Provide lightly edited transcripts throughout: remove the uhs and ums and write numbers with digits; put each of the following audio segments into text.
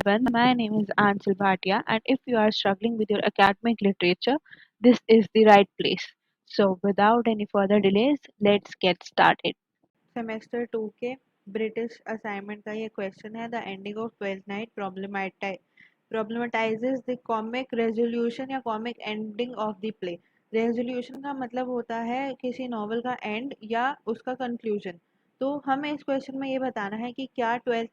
everyone, my name is Ansel Bhatia, and if you are struggling with your academic literature, this is the right place. So, without any further delays, let's get started. Semester 2 के British assignment का ये question है the ending of Twelfth Night problematizes the comic resolution या comic ending of the play. Resolution का मतलब होता है किसी नॉवल का एंड या उसका कंक्लूजन। तो हमें इस क्वेश्चन में ये बताना है कि क्या ट्वेल्थ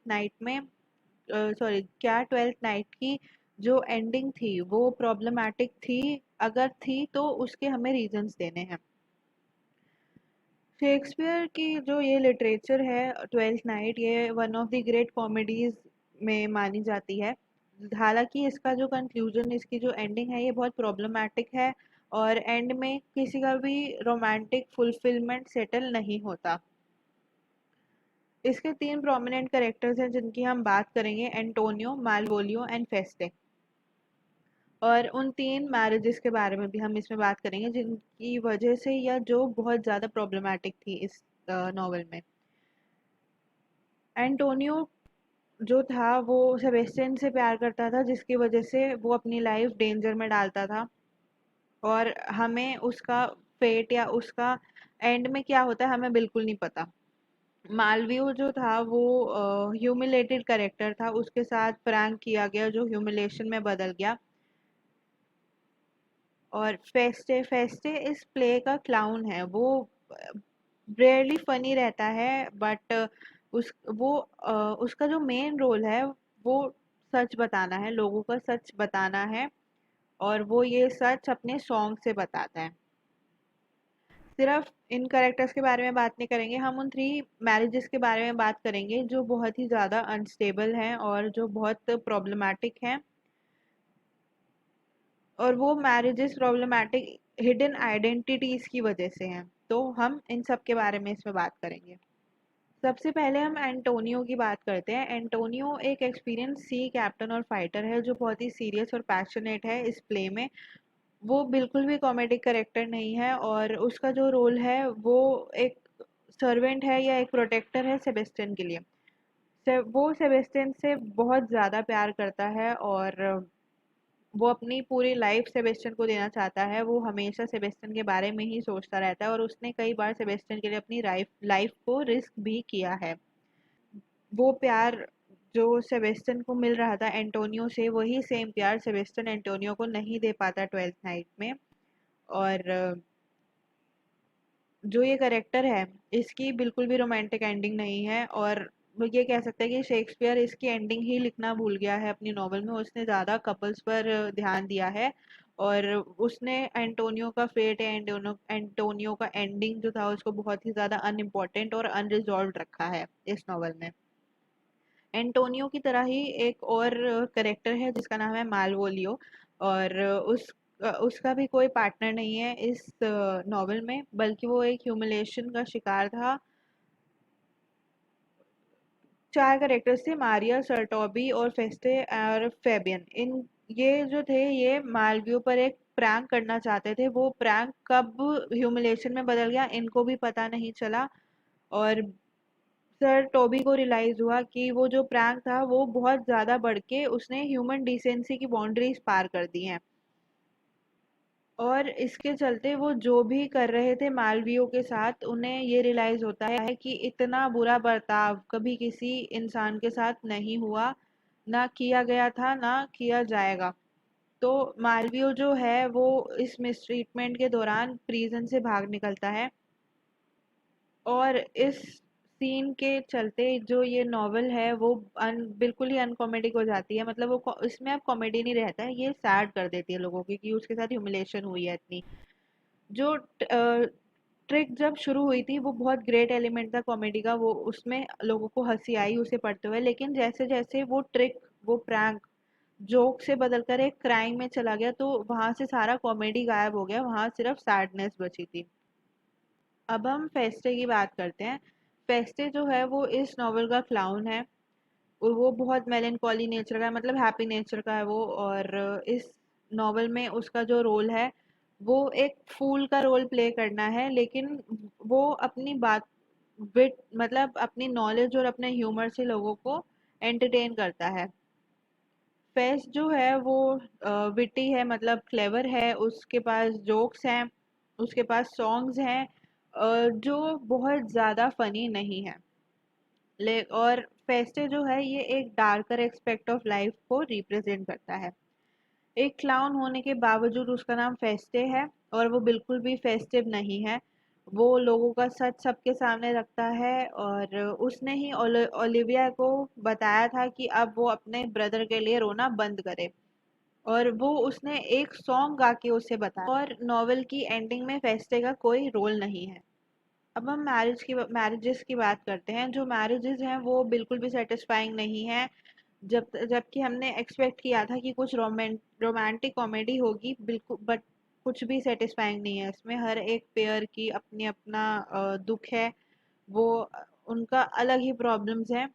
नाइट की जो एंडिंग थी वो प्रॉब्लमैटिक थी, अगर थी तो उसके हमें रीजंस देने हैं। शेक्सपियर की जो ये लिटरेचर है ट्वेल्थ नाइट, ये one of the great comedies में मानी जाती है। हालांकि इसका जो कंक्लूजन, इसकी जो एंडिंग है, ये बहुत प्रॉब्लमैटिक है और एंड में किसी का भी रोमांटिक फुलफिलमेंट सेटल नहीं होता। इसके तीन प्रोमिनेंट कैरेक्टर्स हैं जिनकी हम बात करेंगे, एंटोनियो, मालवोलियो एंड फेस्टे। और उन तीन मैरिजेस के बारे में भी हम इसमें बात करेंगे जिनकी वजह से या जो बहुत ज़्यादा प्रॉब्लमैटिक थी इस नॉवल में। एंटोनियो जो था वो सेबेस्टियन से प्यार करता था, जिसकी वजह से वो अपनी लाइफ डेंजर में डालता था और हमें उसका फेट या उसका एंड में क्या होता है हमें बिल्कुल नहीं पता। मालवियो जो था वो ह्यूमिलेटेड कैरेक्टर था, उसके साथ प्रैंक किया गया जो ह्यूमिलेशन में बदल गया। और फेस्टे फेस्टे इस प्ले का क्लाउन है। वो रेयरली फनी रहता है, बट उसका जो मेन रोल है वो सच बताना है, लोगों का सच बताना है, और वो ये सच अपने सॉन्ग से बताता है। सिर्फ इन करेक्टर्स के बारे में बात नहीं करेंगे, हम उन थ्री मैरिजेस के बारे में बात करेंगे जो बहुत ही ज़्यादा अनस्टेबल हैं और जो बहुत प्रॉब्लमैटिक हैं। और वो मैरिजेस प्रॉब्लमैटिक हिडन आइडेंटिटीज की वजह से हैं। तो हम इन सब के बारे में इसमें बात करेंगे। सबसे पहले हम एंटोनियो की बात करते हैं। एंटोनियो एक एक्सपीरियंस सी कैप्टन और फाइटर है जो बहुत ही सीरियस और पैशनेट है इस प्ले में। वो बिल्कुल भी कॉमेडिक करेक्टर नहीं है और उसका जो रोल है वो एक सर्वेंट है या एक प्रोटेक्टर है सेबेस्टियन के लिए। वो सेबेस्टियन से बहुत ज़्यादा प्यार करता है और वो अपनी पूरी लाइफ सेबेस्टियन को देना चाहता है। वो हमेशा सेबेस्टियन के बारे में ही सोचता रहता है और उसने कई बार सेबेस्टियन के लिए अपनी लाइफ लाइफ को रिस्क भी किया है। वो प्यार जो सेबेस्टियन को मिल रहा था एंटोनियो से, वही सेम प्यार सेबेस्टियन एंटोनियो को नहीं दे पाता ट्वेल्थ नाइट में। और जो ये करेक्टर है इसकी बिल्कुल भी रोमांटिक एंडिंग नहीं है, और वो ये कह सकते हैं कि शेक्सपियर इसकी एंडिंग ही लिखना भूल गया है अपनी नॉवल में। उसने ज़्यादा कपल्स पर ध्यान दिया है और उसने एंटोनियो का फेट या एंटोनियो का एंडिंग जो था उसको बहुत ही ज़्यादा अनइम्पोर्टेंट और अनरिजॉल्व रखा है इस नॉवल में। एंटोनियो की तरह ही एक और करेक्टर है जिसका नाम है मालवोलियो, और उसका भी कोई पार्टनर नहीं है इस नॉवेल में, बल्कि वो एक ह्यूमिलेशन का शिकार था। चार करेक्टर्स थे, मारिया, सरटोबी और फेस्टे और फेबियन। इन ये जो थे ये मालवियो पर एक प्रैंक करना चाहते थे। वो प्रैंक कब ह्यूमिलेशन में बदल गया इनको भी पता नहीं चला, और सर टोबी को रियलाइज हुआ कि वो जो प्रैंक था वो बहुत ज़्यादा बढ़ के उसने ह्यूमन डिसेंसी की बाउंड्रीज पार कर दी हैं। और इसके चलते वो जो भी कर रहे थे मालवियो के साथ, उन्हें ये रियलाइज होता है कि इतना बुरा बर्ताव कभी किसी इंसान के साथ नहीं हुआ, ना किया गया था, ना किया जाएगा। तो मालवियो जो है वो इस मिसट्रीटमेंट के दौरान प्रिजन से भाग निकलता है, और इस सीन के चलते जो ये नॉवल है वो बिल्कुल ही अनकॉमेडिक हो जाती है। मतलब वो इसमें अब कॉमेडी नहीं रहता है, ये सैड कर देती है लोगों की कि उसके साथ ह्यूमिलेशन हुई है इतनी। जो ट्रिक जब शुरू हुई थी वो बहुत ग्रेट एलिमेंट था कॉमेडी का, वो उसमें लोगों को हंसी आई उसे पढ़ते हुए, लेकिन जैसे जैसे वो ट्रिक, वो प्रैंक जोक से बदलकर एक क्राइम में चला गया तो वहां से सारा कॉमेडी गायब हो गया, वहां सिर्फ सैडनेस बची थी। अब हम फेस्टे की बात करते हैं। फेस्टे जो है वो इस नॉवल का क्लाउन है, और वो बहुत मेलनकॉली नेचर का है, मतलब हैप्पी नेचर का है वो। और इस नॉवल में उसका जो रोल है वो एक फूल का रोल प्ले करना है, लेकिन वो अपनी बात विट मतलब अपनी नॉलेज और अपने ह्यूमर से लोगों को एंटरटेन करता है। फेस्ट जो है वो विटी है, मतलब क्लेवर है, उसके पास जोक्स हैं, उसके पास सॉन्ग्स हैं जो बहुत ज़्यादा फनी नहीं है। ले और फेस्टे जो है ये एक डार्कर एक्सपेक्ट ऑफ लाइफ को रिप्रेजेंट करता है। एक क्लाउन होने के बावजूद उसका नाम फेस्टे है और वो बिल्कुल भी फेस्टिव नहीं है। वो लोगों का सच सबके सामने रखता है और उसने ही ओलिविया को बताया था कि अब वो अपने ब्रदर के लिए रोना बंद करे, और वो उसने एक सॉन्ग गा के उसे बताया। और नॉवेल की एंडिंग में फेस्टे का कोई रोल नहीं है। अब हम मैरिजेस की बात करते हैं। जो मैरिजेस हैं वो बिल्कुल भी सेटिस्फाइंग नहीं है। जबकि हमने एक्सपेक्ट किया था कि कुछ रोमांटिक कॉमेडी होगी, बिल्कुल, बट कुछ भी सेटिस्फाइंग नहीं है इसमें। हर एक पेयर की अपनी अपना दुख है, वो उनका अलग ही प्रॉब्लम्स हैं।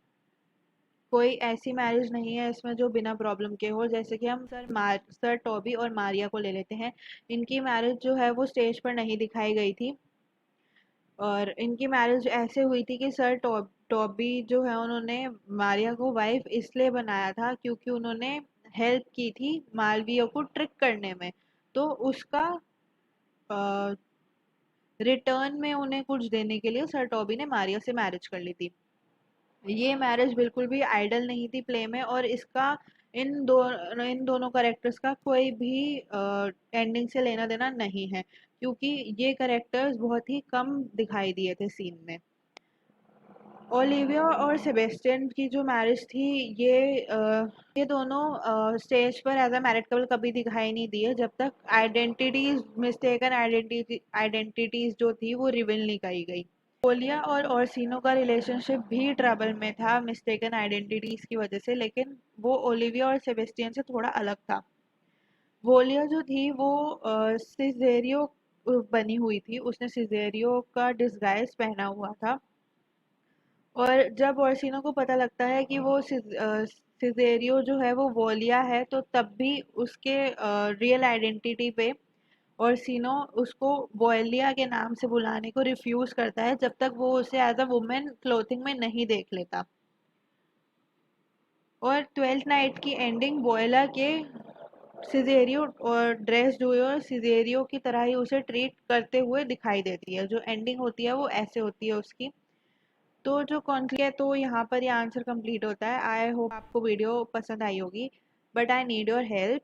कोई ऐसी मैरिज नहीं है इसमें जो बिना प्रॉब्लम के हो। जैसे कि हम सर टॉबी और मारिया को ले लेते हैं। इनकी मैरिज जो है वो स्टेज पर नहीं दिखाई गई थी, और इनकी मैरिज ऐसे हुई थी कि सर टॉबी जो है उन्होंने मारिया को वाइफ इसलिए बनाया था क्योंकि उन्होंने हेल्प की थी मालविया को ट्रिक करने में। तो उसका रिटर्न में उन्हें कुछ देने के लिए सर टॉबी ने मारिया से मैरिज कर ली थी। ये मैरिज बिल्कुल भी आइडल नहीं थी प्ले में, और इसका इन दोनों करेक्टर्स का कोई भी एंडिंग से लेना देना नहीं है, क्योंकि ये करेक्टर्स बहुत ही कम दिखाई दिए थे सीन में। ओलिविया और सेबेस्टियन की जो मैरिज थी, ये दोनों स्टेज पर एज अ मैरिड कपल कभी दिखाई नहीं दिए जब तक आइडेंटिटीज, मिस्टेकन आइडेंटिटीज जो थी वो रिवील नहीं की गई। ओलिया और ओरसिनो का रिलेशनशिप भी ट्रबल में था मिस्टेकन आइडेंटिटीज की वजह से, लेकिन वो ओलिविया और सेबेस्टियन से थोड़ा अलग था। वोलिया जो थी वो सिजेरियो बनी हुई थी, उसने सिजेरियो का डिस्गाइज पहना हुआ था। और जब ओरसिनो को पता लगता है कि वो सिजेरियो जो है वो वोलिया है, तो तब भी उसके रियल आइडेंटिटी पे ओरसिनो उसको वोलिया के नाम से बुलाने को रिफ्यूज करता है जब तक वो उसे एज अ वुमेन क्लोथिंग में नहीं देख लेता। और ट्वेल्थ नाइट की एंडिंग वोयला के सिजेरियो और ड्रेस हुए और सिजेरियो की तरह ही उसे ट्रीट करते हुए दिखाई देती है। जो एंडिंग होती है वो ऐसे होती है उसकी। तो जो कॉन्फ्लिक्ट है, तो यहाँ पर ये आंसर कंप्लीट होता है। आई होप आपको वीडियो पसंद आई होगी, but I need your help.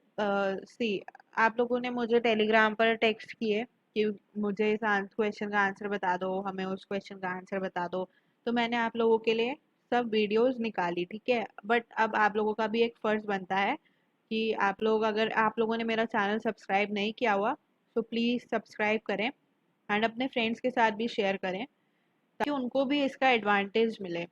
See, आप लोगों ने मुझे टेलीग्राम पर टेक्स्ट किए कि मुझे इस क्वेश्चन का आंसर बता दो, हमें उस क्वेश्चन का आंसर बता दो। तो मैंने आप लोगों के लिए सब वीडियोस निकाली, ठीक है। बट अब आप लोगों का भी एक फ़र्ज़ बनता है कि आप लोग, अगर आप लोगों ने मेरा चैनल सब्सक्राइब नहीं किया हुआ, तो प्लीज़ सब्सक्राइब करें एंड अपने फ्रेंड्स के साथ भी शेयर करें ताकि उनको भी इसका एडवांटेज मिले।